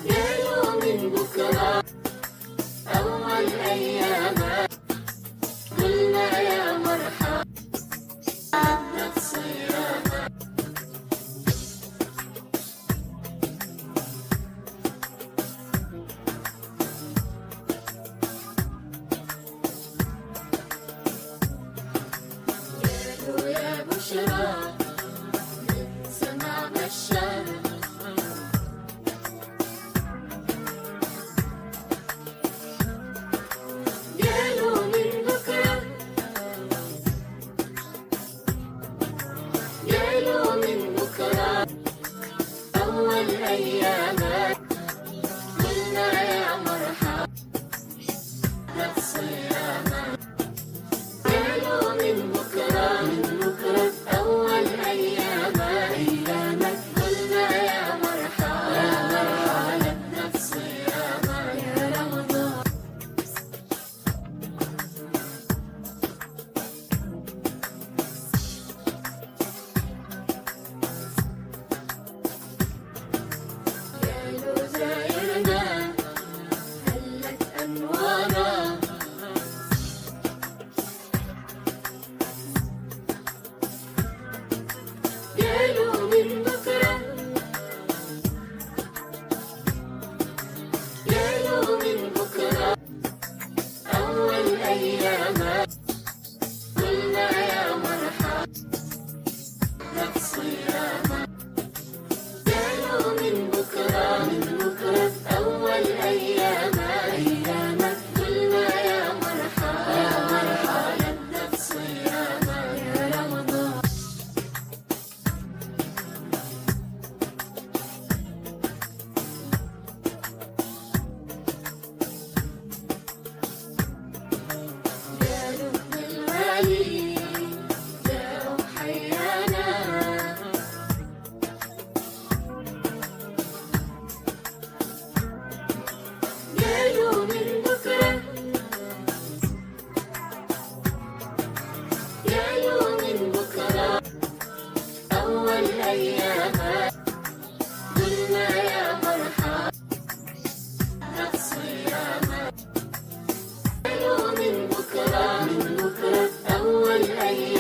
قالوا من بكرة أول أيامك، قلنا يا مرحبا عدت صيامك. قالوا يا بشرى سمع بشار، قالوا من بكرة، قالوا من بكرة أول أيامك، قلنا يا مرحبا عدت صيامك. قالوا من بكرة أول أيامك، قلنا يا مرحبا عدت صيامك يا رمضان. قالوا زايرنا هلت أنوارا، قالوا من بكرة، قالوا من بكرة أول أيامك، قلنا يا مرحبا عدت صيامك. قالوا من بكرة أول أيامك، قلنا يا مرحبا عدت صيامك يا رمضان. قالوا ابن الوالي جاءوا حيانا، قالوا من بكرة، قالوا من بكرة أول أيامك، قلنا يا مرحبا عدت صيامك. قالوا من بكرة أول أيامك،